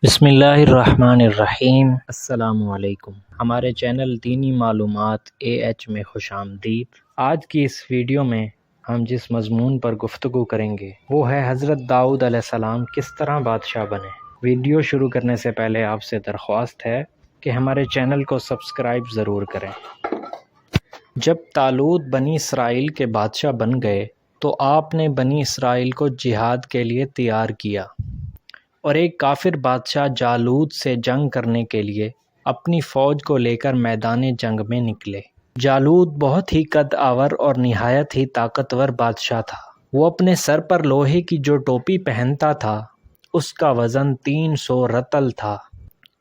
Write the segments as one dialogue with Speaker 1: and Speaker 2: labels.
Speaker 1: بسم اللہ الرحمن الرحیم۔ السلام علیکم۔ ہمارے چینل دینی معلومات AH میں خوش آمدید۔ آج کی اس ویڈیو میں ہم جس مضمون پر گفتگو کریں گے وہ ہے حضرت داؤد علیہ السلام کس طرح بادشاہ بنے۔ ویڈیو شروع کرنے سے پہلے آپ سے درخواست ہے کہ ہمارے چینل کو سبسکرائب ضرور کریں۔ جب طالوت بنی اسرائیل کے بادشاہ بن گئے تو آپ نے بنی اسرائیل کو جہاد کے لیے تیار کیا اور ایک کافر بادشاہ جالوت سے جنگ کرنے کے لیے اپنی فوج کو لے کر میدان جنگ میں نکلے۔ جالوت بہت ہی قد آور اور نہایت ہی طاقتور بادشاہ تھا۔ وہ اپنے سر پر لوہے کی جو ٹوپی پہنتا تھا اس کا وزن 300 رطل تھا۔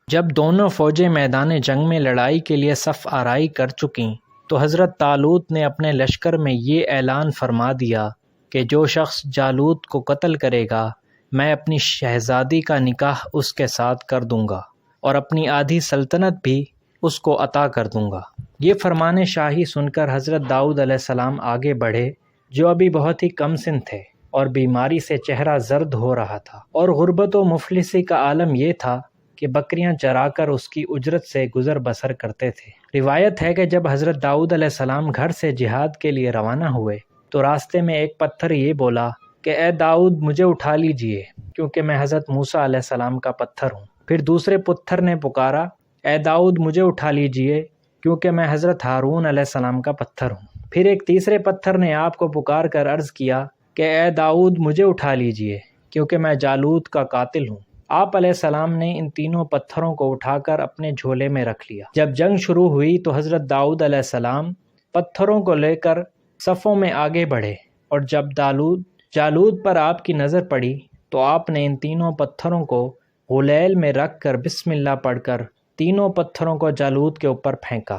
Speaker 1: جب دونوں فوجیں میدان جنگ میں لڑائی کے لیے صف آرائی کر چکیں تو حضرت طالوت نے اپنے لشکر میں یہ اعلان فرما دیا کہ جو شخص جالوت کو قتل کرے گا میں اپنی شہزادی کا نکاح اس کے ساتھ کر دوں گا اور اپنی آدھی سلطنت بھی اس کو عطا کر دوں گا۔ یہ فرمان شاہی سن کر حضرت داؤد علیہ السلام آگے بڑھے جو ابھی بہت ہی کم سن تھے اور بیماری سے چہرہ زرد ہو رہا تھا، اور غربت و مفلسی کا عالم یہ تھا کہ بکریاں چرا کر اس کی اجرت سے گزر بسر کرتے تھے۔ روایت ہے کہ جب حضرت داؤد علیہ السلام گھر سے جہاد کے لیے روانہ ہوئے تو راستے میں ایک پتھر یہ بولا کہ اے داؤد مجھے اٹھا لیجئے کیونکہ میں حضرت موسیٰ علیہ السلام کا پتھر ہوں۔ پھر دوسرے پتھر نے پکارا اے داؤد مجھے اٹھا لیجئے کیونکہ میں حضرت ہارون علیہ السلام کا پتھر ہوں۔ پھر ایک تیسرے پتھر نے آپ کو پکار کر عرض کیا کہ اے داؤد مجھے اٹھا لیجئے کیونکہ میں جالوت کا قاتل ہوں۔ آپ علیہ السلام نے ان تینوں پتھروں کو اٹھا کر اپنے جھولے میں رکھ لیا۔ جب جنگ شروع ہوئی تو حضرت داؤد علیہ السلام پتھروں کو لے کر صفوں میں آگے بڑھے، اور جب جالوت پر آپ کی نظر پڑی تو آپ نے ان تینوں پتھروں کو غلیل میں رکھ کر بسم اللہ پڑھ کر تینوں پتھروں کو جالوت کے اوپر پھینکا،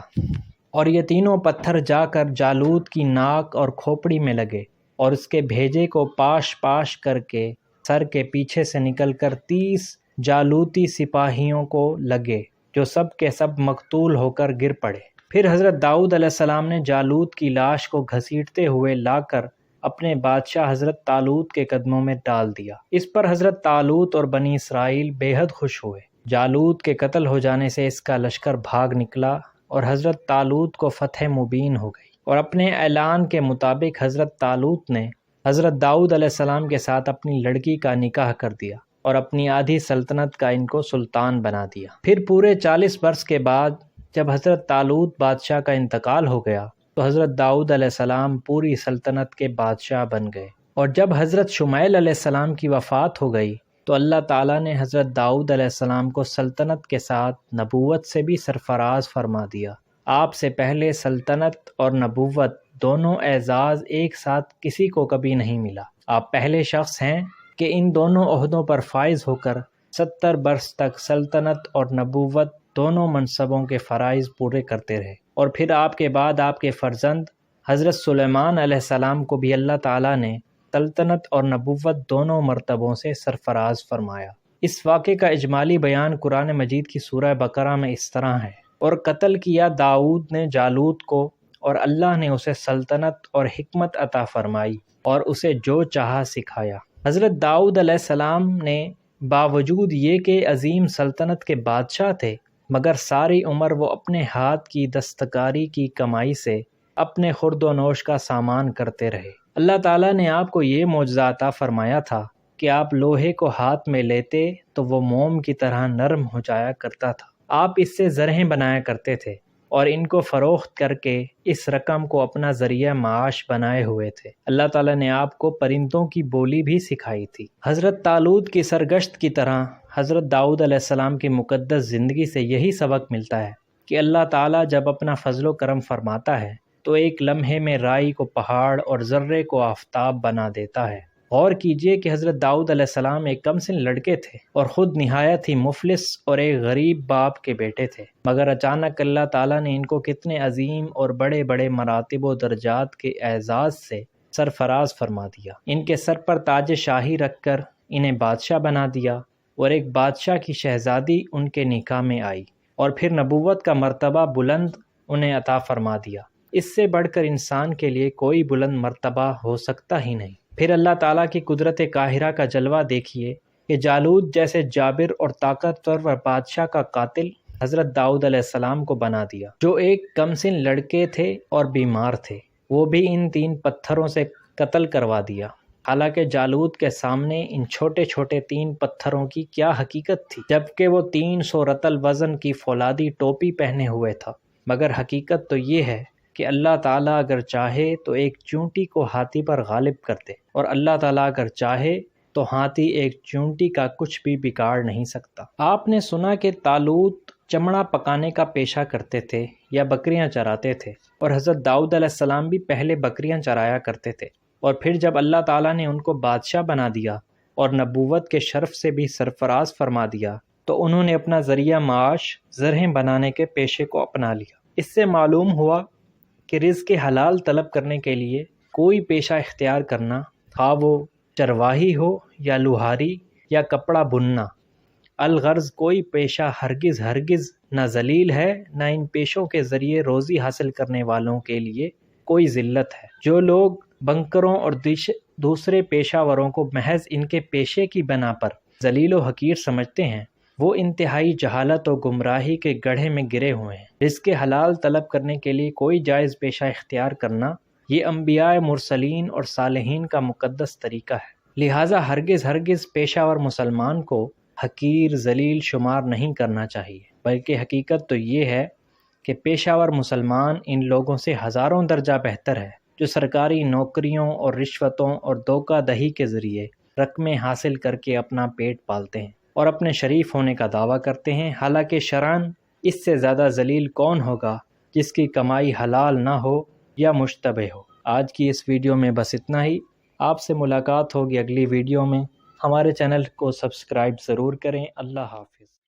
Speaker 1: اور یہ تینوں پتھر جا کر جالوت کی ناک اور کھوپڑی میں لگے اور اس کے بھیجے کو پاش پاش کر کے سر کے پیچھے سے نکل کر 30 جالوتی سپاہیوں کو لگے جو سب کے سب مقتول ہو کر گر پڑے۔ پھر حضرت داؤد علیہ السلام نے جالوت کی لاش کو گھسیٹتے ہوئے لا کر اپنے بادشاہ حضرت طالوت کے قدموں میں ڈال دیا۔ اس پر حضرت طالوت اور بنی اسرائیل بے حد خوش ہوئے۔ جالوت کے قتل ہو جانے سے اس کا لشکر بھاگ نکلا اور حضرت طالوت کو فتح مبین ہو گئی، اور اپنے اعلان کے مطابق حضرت طالوت نے حضرت داؤد علیہ السلام کے ساتھ اپنی لڑکی کا نکاح کر دیا اور اپنی آدھی سلطنت کا ان کو سلطان بنا دیا۔ پھر پورے 40 برس کے بعد جب حضرت طالوت بادشاہ کا انتقال ہو گیا تو حضرت داؤد علیہ السلام پوری سلطنت کے بادشاہ بن گئے، اور جب حضرت شمائیل علیہ السلام کی وفات ہو گئی تو اللہ تعالیٰ نے حضرت داؤد علیہ السلام کو سلطنت کے ساتھ نبوت سے بھی سرفراز فرما دیا۔ آپ سے پہلے سلطنت اور نبوت دونوں اعزاز ایک ساتھ کسی کو کبھی نہیں ملا۔ آپ پہلے شخص ہیں کہ ان دونوں عہدوں پر فائز ہو کر 70 برس تک سلطنت اور نبوت دونوں منصبوں کے فرائض پورے کرتے رہے، اور پھر آپ کے بعد آپ کے فرزند حضرت سلیمان علیہ السلام کو بھی اللہ تعالیٰ نے سلطنت اور نبوت دونوں مرتبوں سے سرفراز فرمایا۔ اس واقعے کا اجمالی بیان قرآن مجید کی سورہ بقرہ میں اس طرح ہے، اور قتل کیا داؤد نے جالوت کو، اور اللہ نے اسے سلطنت اور حکمت عطا فرمائی اور اسے جو چاہا سکھایا۔ حضرت داؤد علیہ السلام نے باوجود یہ کہ عظیم سلطنت کے بادشاہ تھے مگر ساری عمر وہ اپنے ہاتھ کی دستکاری کی کمائی سے اپنے خورد و نوش کا سامان کرتے رہے۔ اللہ تعالیٰ نے آپ کو یہ معجزہ عطا فرمایا تھا کہ آپ لوہے کو ہاتھ میں لیتے تو وہ موم کی طرح نرم ہو جایا کرتا تھا۔ آپ اس سے زرہیں بنایا کرتے تھے اور ان کو فروخت کر کے اس رقم کو اپنا ذریعہ معاش بنائے ہوئے تھے۔ اللہ تعالیٰ نے آپ کو پرندوں کی بولی بھی سکھائی تھی۔ حضرت طالوت کی سرگشت کی طرح حضرت داؤد علیہ السلام کی مقدس زندگی سے یہی سبق ملتا ہے کہ اللہ تعالیٰ جب اپنا فضل و کرم فرماتا ہے تو ایک لمحے میں رائی کو پہاڑ اور ذرے کو آفتاب بنا دیتا ہے۔ غور کیجئے کہ حضرت داؤد علیہ السلام ایک کم سن لڑکے تھے اور خود نہایت ہی مفلس اور ایک غریب باپ کے بیٹے تھے، مگر اچانک اللہ تعالیٰ نے ان کو کتنے عظیم اور بڑے بڑے مراتب و درجات کے اعزاز سے سرفراز فرما دیا۔ ان کے سر پر تاج شاہی رکھ کر انہیں بادشاہ بنا دیا، اور ایک بادشاہ کی شہزادی ان کے نکاح میں آئی، اور پھر نبوت کا مرتبہ بلند انہیں عطا فرما دیا۔ اس سے بڑھ کر انسان کے لیے کوئی بلند مرتبہ ہو سکتا ہی نہیں۔ پھر اللہ تعالیٰ کی قدرت قاہرہ کا جلوہ دیکھیے کہ جالوت جیسے جابر اور طاقتور بادشاہ کا قاتل حضرت داؤد علیہ السلام کو بنا دیا، جو ایک کمسن لڑکے تھے اور بیمار تھے، وہ بھی ان 3 پتھروں سے قتل کروا دیا۔ حالانکہ جالوت کے سامنے ان چھوٹے چھوٹے 3 پتھروں کی کیا حقیقت تھی، جبکہ وہ 300 رطل وزن کی فولادی ٹوپی پہنے ہوئے تھا۔ مگر حقیقت تو یہ ہے کہ اللہ تعالیٰ اگر چاہے تو ایک چونٹی کو ہاتھی پر غالب کر دے، اور اللہ تعالیٰ اگر چاہے تو ہاتھی ایک چونٹی کا کچھ بھی بگاڑ نہیں سکتا۔ آپ نے سنا کہ طالوت چمڑا پکانے کا پیشہ کرتے تھے یا بکریاں چراتے تھے، اور حضرت داؤد علیہ السلام بھی پہلے بکریاں چرایا کرتے تھے، اور پھر جب اللہ تعالیٰ نے ان کو بادشاہ بنا دیا اور نبوت کے شرف سے بھی سرفراز فرما دیا تو انہوں نے اپنا ذریعہ معاش زرہیں بنانے کے پیشے کو اپنا لیا۔ اس سے معلوم ہوا کہ رزق حلال طلب کرنے کے لیے کوئی پیشہ اختیار کرنا، خواہ وہ چرواہی ہو یا لوہاری یا کپڑا بننا، الغرض کوئی پیشہ ہرگز نہ ذلیل ہے، نہ ان پیشوں کے ذریعے روزی حاصل کرنے والوں کے لیے کوئی ذلت ہے۔ جو لوگ بنکروں اور دوسرے پیشہ وروں کو محض ان کے پیشے کی بنا پر ذلیل و حقیر سمجھتے ہیں، وہ انتہائی جہالت و گمراہی کے گڑھے میں گرے ہوئے ہیں۔ رزق حلال طلب کرنے کے لیے کوئی جائز پیشہ اختیار کرنا یہ انبیاء، مرسلین اور صالحین کا مقدس طریقہ ہے، لہٰذا ہرگز پیشہ ور مسلمان کو حقیر، ذلیل شمار نہیں کرنا چاہیے، بلکہ حقیقت تو یہ ہے کہ پیشہ ور مسلمان ان لوگوں سے ہزاروں درجہ بہتر ہے جو سرکاری نوکریوں اور رشوتوں اور دھوکہ دہی کے ذریعے رقمیں حاصل کر کے اپنا پیٹ پالتے ہیں اور اپنے شریف ہونے کا دعویٰ کرتے ہیں، حالانکہ شرعاً اس سے زیادہ ذلیل کون ہوگا جس کی کمائی حلال نہ ہو یا مشتبہ ہو۔ آج کی اس ویڈیو میں بس اتنا ہی۔ آپ سے ملاقات ہوگی اگلی ویڈیو میں۔ ہمارے چینل کو سبسکرائب ضرور کریں۔ اللہ حافظ۔